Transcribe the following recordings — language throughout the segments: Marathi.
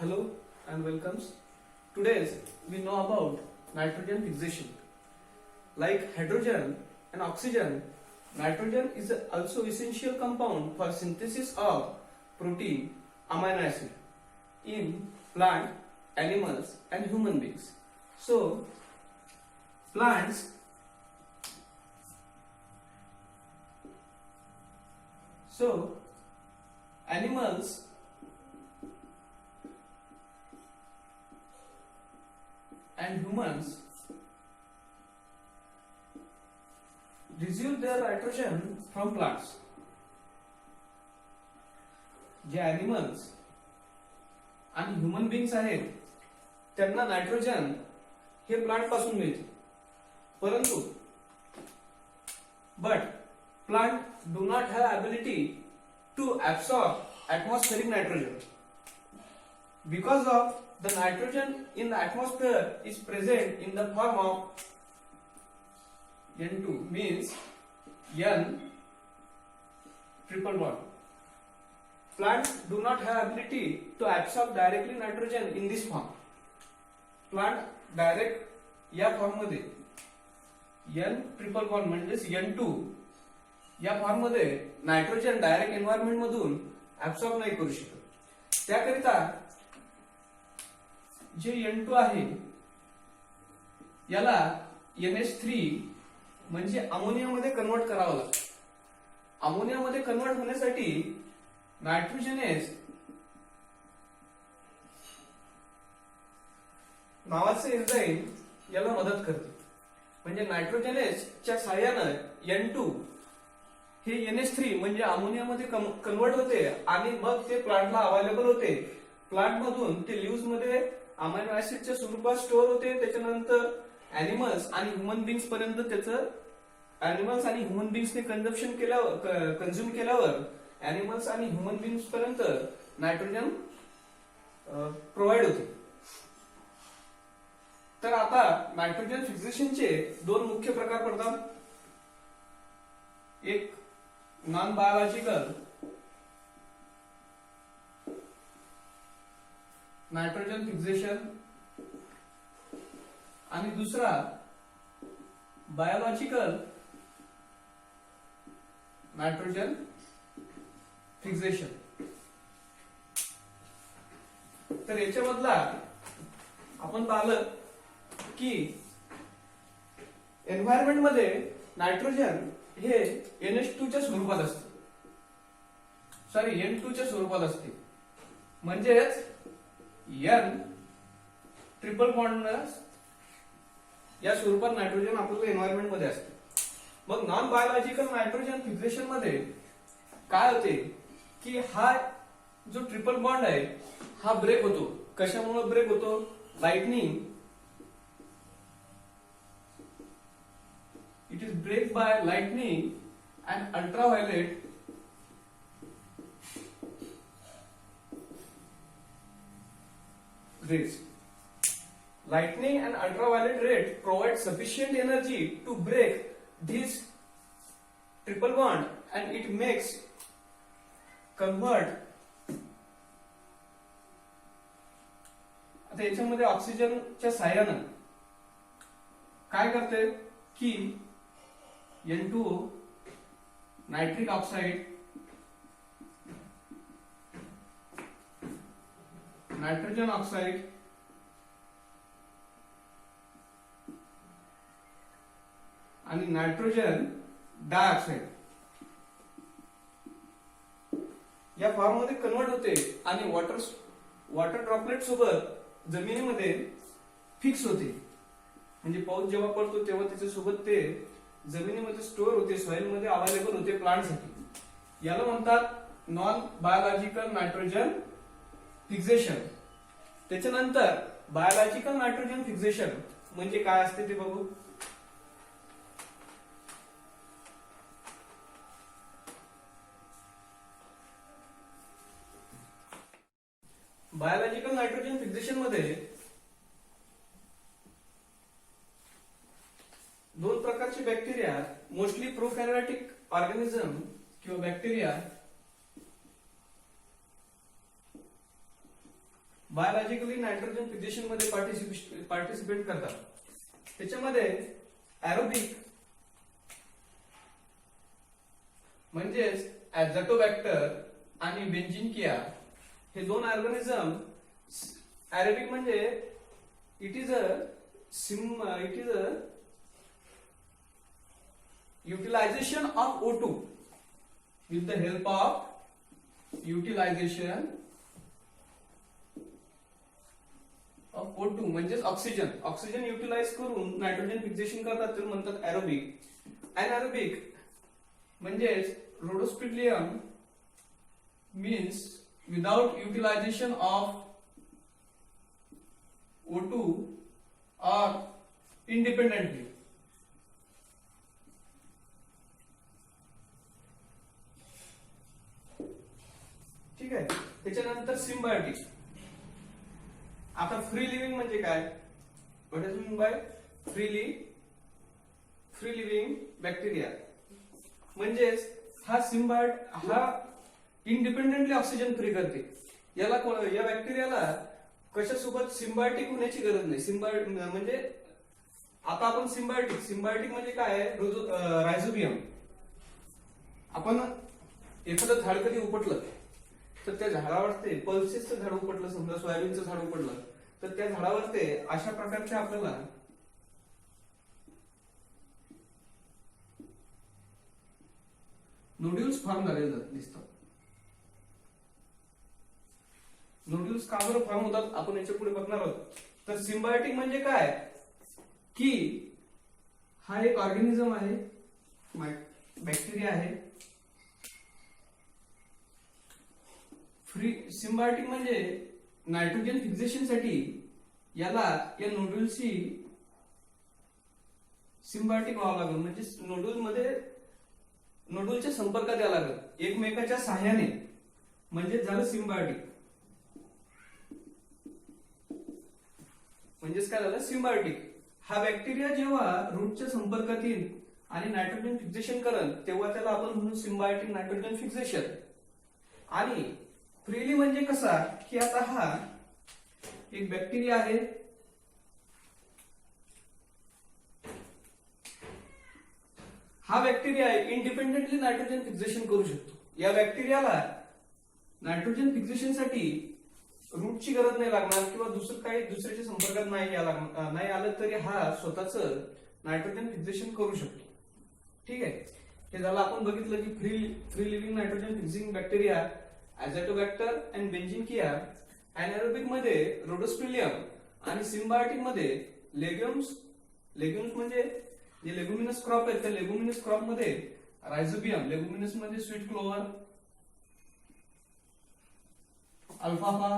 Hello and welcomes. Today we know about nitrogen fixation. Like hydrogen and oxygen, nitrogen is also essential compound for synthesis of protein, amino acid in plant, animals and human beings. So plants animals and humans receive their nitrogen from plants. जे animals आणि ह्यूमन बीइंग्स आहेत त्यांना नायट्रोजन हे प्लांट पासून मिळते. परंतु plant do not have ability to absorb atmospheric nitrogen because of the nitrogen in the atmosphere is present in the form of N2, means N triple bond. Plants do not have ability to absorb directly nitrogen in this form. Plant direct या फॉर्म मध्ये N ट्रिपल बॉन्ड म्हणजेच N2 या फॉर्म मध्ये नायट्रोजन डायरेक्ट एन्व्हायरमेंट मधून ऍब्सॉर्ब नाही करू शकत. त्याकरिता जे N2 आहे याला NH3 म्हणजे अमोनिया मध्ये कन्वर्ट करावं लागतं. अमोनिया मध्ये कन्वर्ट होण्यासाठी नायट्रोजनेस नावाचे एन्झाईम याला मदत करते. म्हणजे नायट्रोजनेस च्या सहाय्याने N2 हे NH3 म्हणजे अमोनिया मध्ये कन्वर्ट होते आणि मग ते प्लांटला अवेलेबल होते. प्लांट मधून ते लीव्हज मध्ये अमायनो ऍसिडच्या स्वरूपात स्टोअर होते. त्याच्यानंतर अॅनिमल्स आणि ह्युमन बीइंग्स पर्यंत त्याचं अॅनिमल्स आणि ह्युमन बीइंग्सने कंझ्युम केल्यावर अॅनिमल्स आणि ह्युमन बीइंग्स पर्यंत नायट्रोजन प्रोव्हाइड होते. तर आता नायट्रोजन फिक्सेशनचे दोन मुख्य प्रकार पडतात. एक नॉन बायोलॉजिकल नायट्रोजन फिक्सेशन आणि दुसरा बायोलॉजिकल नायट्रोजन फिक्सेशन. तर याच्यामधला आपण पाहिलं की एन्व्हायरमेंट मध्ये नायट्रोजन हे NH2 च्या स्वरूपात असते. N2 च्या स्वरूपात असते. म्हणजेच N ट्रिपल बॉन्ड या स्वरूपात नायट्रोजन आपल्याला एन्व्हायरमेंट मध्ये असते. मग नॉन बायोलॉजिकल नायट्रोजन फिक्सेशन मध्ये काय होते की हा जो ट्रिपल बॉन्ड आहे हा ब्रेक होतो. कशामुळे ब्रेक होतो? Lightning. It is break by lightning and ultraviolet rays. Lightning and ultraviolet rays provide sufficient energy to break this triple bond and it makes convert. आता याच्यामध्ये ऑक्सिजनच्या सहाय्याने काय करते की N2 nitric oxide, nitrogen oxide आणि नायट्रोजन डायऑक्साइड या फॉर्म मध्ये कन्वर्ट होते आणि वॉटर ड्रॉपलेट सोबत जमिनीमध्ये फिक्स होते. म्हणजे पाऊस जेव्हा पडतो तेव्हा त्याच्या सोबत ते जमिनीमध्ये स्टोअर होते, सॉइल मध्ये अवेलेबल होते प्लांटसाठी. याला म्हणतात नॉन बायोलॉजिकल नायट्रोजन फिक्सेशन. त्याच्यानंतर बायोलॉजिकल नायट्रोजन फिक्सेशन म्हणजे काय असते ते बघू. बायोलॉजिकल नायट्रोजन फिक्सेशन मध्ये दोन प्रकारचे बॅक्टेरिया, मोस्टली प्रोकॅरियोटिक ऑर्गॅनिझम किंवा बॅक्टेरिया बायोलॉजिकली नायट्रोजन फिक्सेशन मध्ये पार्टिसिपेट करतात. त्याच्यामध्ये एरोबिक म्हणजेच ॲझोटोबॅक्टर आणि बेंझिनकिया हे दोन ऑर्गॅनिझम. एरोबिक म्हणजे it is a utilization of O2 with the help of utilization of O2 म्हणजेच ऑक्सिजन युटिलाइज करून नायट्रोजन फिक्सेशन करतात, ते म्हणतात एरोबिक. एनारोबिक म्हणजेच rhodospirillum means without utilization of O2 or independently. ठीक आहे. त्याच्यानंतर सिम्बायोटिक. आता फ्री लिव्हिंग म्हणजे काय? What is mean by free living bacteria म्हणजेच हा इंडिपेंडेंटली ऑक्सिजन फ्री करते. या बॅक्टेरियाला कशासोबत सिम्बायोटिक होण्याची गरज नाही. म्हणजे आता आपण सिम्बायोटिक म्हणजे काय? रायझोबियम. आपण एखादं झाड कधी उपटलं तर त्या झाडावर ते पल्सेसचं झाड उपटलं, समजा सोयाबीनचं झाड उपटलं तर त्या झाडावर ते अशा प्रकारचे आपल्याला नोड्युल्स फॉर्म झालेले दिसतात. नोड्युल्स का बरं फॉर्म होतात आपण याच्या पुढे बघणार आहोत. तर सिम्बायोटिक म्हणजे काय की हा एक ऑर्गॅनिझम आहे, बॅक्टेरिया आहे. सिम्बायोटिक म्हणजे नायट्रोजन फिक्सेशन साठी या नोड्युल्सची सिम्बायोटिक व्हावं लागेल, म्हणजे नोड्युलच्या संपर्कात यावं लागेल एकमेकाच्या सहाय्याने, म्हणजे झालं सिम्बायोटिक. म्हणजेच काय झालं? सिम्बायोटिक. हा बॅक्टेरिया जेव्हा रूटच्या संपर्कात येईल आणि नायट्रोजन फिक्सेशन करेल तेव्हा त्याला आपण म्हणू सिम्बायोटिक नायट्रोजन फिक्सेशन. आणि फ्रीली म्हणजे कसा की आता हा एक बॅक्टेरिया आहे, हा बॅक्टेरिया इंडिपेंडेंटली नायट्रोजन फिक्सेशन करू शकतो. या बॅक्टेरियाला नायट्रोजन फिक्सेशन साठी रूटची गरज नाही लागणार किंवा दुसऱ्याच्या संपर्कात नाही आलं तरी हा स्वतःच नायट्रोजन फिक्सेशन करू शकतो. ठीक आहे. हे झालं आपण बघितलं की free living nitrogen fixing bacteria azotobacter and beijerinckia. Anaerobic मध्ये रोडोस्पिलियम आणि सिम्बायोटिक मध्ये लेग्युम्स म्हणजे जे लेगुमिनस क्रॉप आहेत त्या लेगुमिनस क्रॉप मध्ये रायझोबियम, लेगुमिनस मध्ये स्वीट क्लोवर, अल्फाफा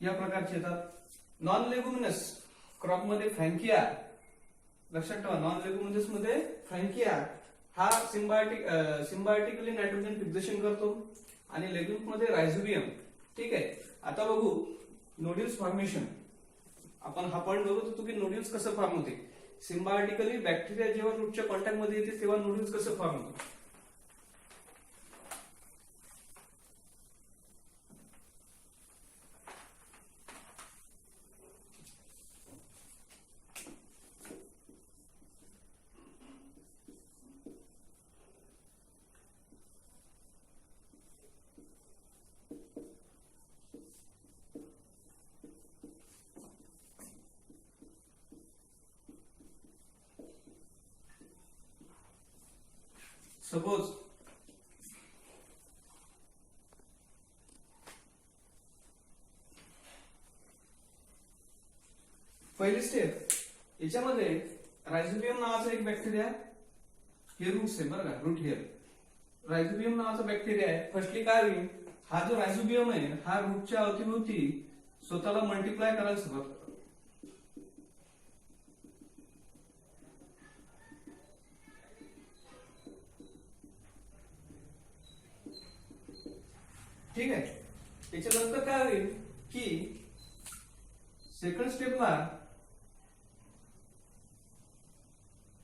या प्रकारचे येतात. नॉन लेगुमिनस क्रॉप मध्ये फ्रँकिया, लक्षात ठेवा नॉन लेगुमिनस मध्ये फ्रँकिया हा सिम्बायोटिकली नायट्रोजन फिक्सेशन करतो आणि लेग्युम्स मध्ये रायझोबियम. ठीक आहे. आता बघू नोड्युल्स फॉर्मेशन. आपण हा पॉइंट बघत होतो की नोड्युल्स कसं फॉर्म होते. सिम्बायोटिकली बॅक्टेरिया जेव्हा रूटच्या कॉन्टॅक्ट मध्ये येते तेव्हा नोड्युल्स कसं फॉर्म होतं. सपोज पहिली स्टेप याच्यामध्ये रायझोबियम नावाचा एक बॅक्टेरिया, हे रूट्स आहे बरं का, रूट हिअर. रायझोबियम नावाचा बॅक्टेरिया आहे. फर्स्टली काय होईल, हा जो रायझोबियम आहे हा रूटच्या अवतीभोवती स्वतःला मल्टिप्लाय करायला सुरुवात करतो. ठीक आहे. त्याच्यानंतर काय होईल की सेकंड स्टेपला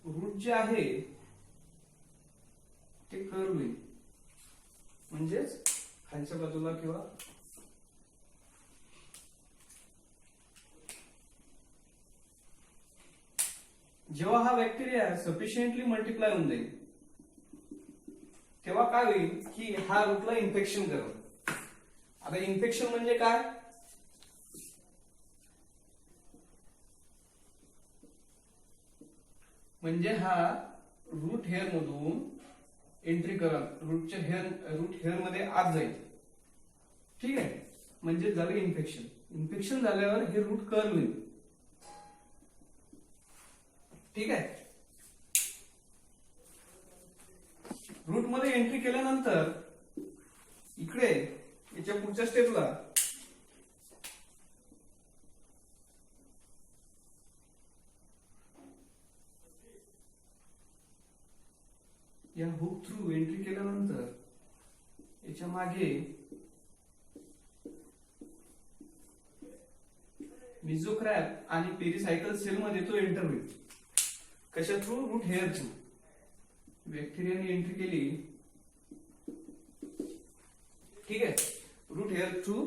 रूट जे आहे ते कर्व होईल, म्हणजेच खालच्या बाजूला किंवा जेव्हा हा बॅक्टेरिया सफिशियंटली मल्टिप्लाय होऊन जाईल तेव्हा काय होईल की हा रूटला इन्फेक्शन करेल. आता इन्फेक्शन म्हणजे काय? म्हणजे हा रूट हेअर मधून एंट्री करेल, रूट हेअर मध्ये आत जाईल. ठीक आहे, म्हणजे झालं इन्फेक्शन. इन्फेक्शन झाल्यावर हे रूट कर्ल होईल. ठीक आहे, रूट मध्ये एंट्री केल्यानंतर इकडे याच्या पुढच्या स्टेपला या हुक थ्रू एंट्री केल्यानंतर याच्या मागे मिझोक्रॅप आणि पेरिसायकल सेल मध्ये तो एंटर होईल. कशा थ्रू? Root hair through. बॅक्टेरियाने एंट्री केली. ठीक आहे, रूट हेअर थ्रू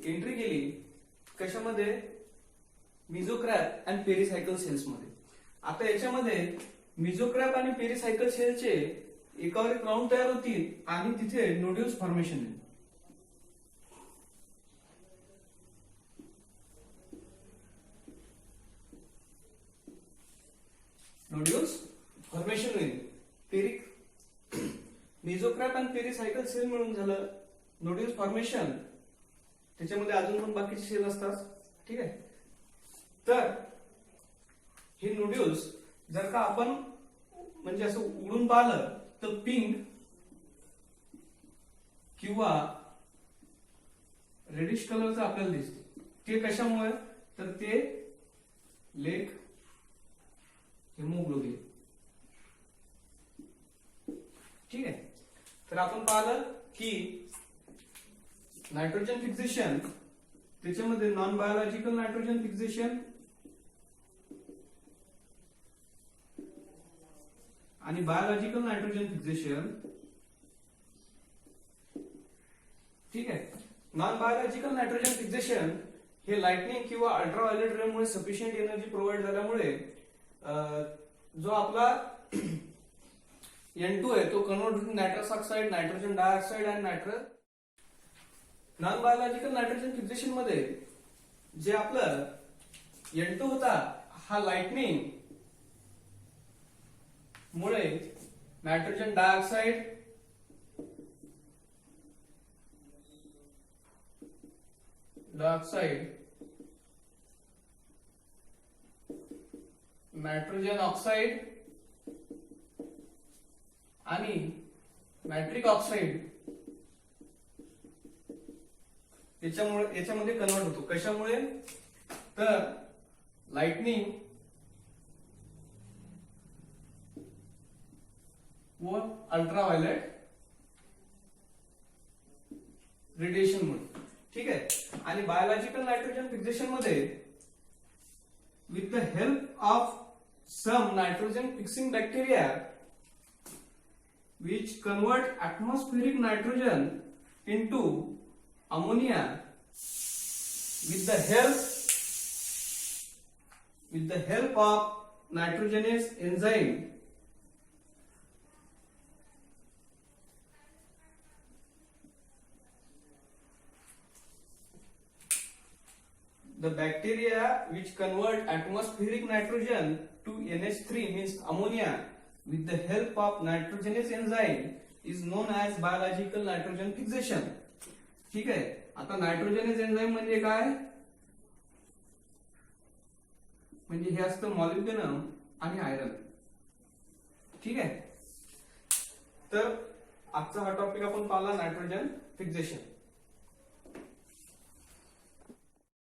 एंट्री केली. कशामध्ये? मिझोक्रॅप आणि पेरिसायकल सेल्स मध्ये. आता याच्यामध्ये मिझोक्रॅप आणि पेरिसायकल सेलचे एकावर एक राऊंड तयार होतील आणि तिथे नोड्युल्स फॉर्मेशन होईल. नोड्युल्स फॉर्मेशन होईल. मिझोक्रॅप आणि पेरिसायकल सेल मिळून झालं नोड्युल्स फॉर्मेशन. त्याच्यामध्ये अजून पण बाकीचे सेल असतात. ठीक आहे, तर हे नोड्युल्स जर का आपण म्हणजे असं उडून पाहिलं तर पिंक किंवा रेडिश कलरचं आपल्याला दिसते. ते कशामुळे? तर ते लेक हिमोग्लोबिन. ठीक आहे, तर आपण पाहिलं की नायट्रोजन फिक्सेशन त्याच्यामध्ये नॉन बायोलॉजिकल नायट्रोजन फिक्सेशन आणि बायोलॉजिकल नायट्रोजन फिक्सेशन. ठीक आहे, नॉन बायोलॉजिकल नायट्रोजन फिक्सेशन हे लाइटनिंग किंवा अल्ट्राव्हायोलेट रे मुळे सफिशियंट एनर्जी प्रोव्हाइड झाल्यामुळे जो आपला N2 आहे तो कन्वर्ट होतो नायट्रस ऑक्साइड, नायट्रोजन डायऑक्साइड आणि nitrous. Non biological nitrogen fixation मध्ये जे आपलं N2 होता हा लाइटनिंग मुळे नायट्रोजन डायऑक्साइड नायट्रोजन ऑक्साइड आणि नायट्रिक ऑक्साइड याच्यामध्ये कन्वर्ट होतो. कशामुळे? तर लाइटनिंग व अल्ट्राव्हायोलेट रेडिएशन मुळे. ठीक आहे, आणि बायोलॉजिकल नायट्रोजन फिक्सेशन मध्ये with the help of some nitrogen fixing bacteria which convert atmospheric nitrogen into ammonia with the help of nitrogenase enzyme. The bacteria which convert atmospheric nitrogen to NH3 means ammonia with the help of nitrogenase enzyme is known as biological nitrogen fixation. ठीक आहे, आता नायट्रोजनेज एन्झाइम म्हणजे काय? म्हणजे हे असतं मॉलिब्डेनम आणि आयरन. ठीक आहे, तर आजचा हा टॉपिक आपण पाहिला नायट्रोजन फिक्सेशन.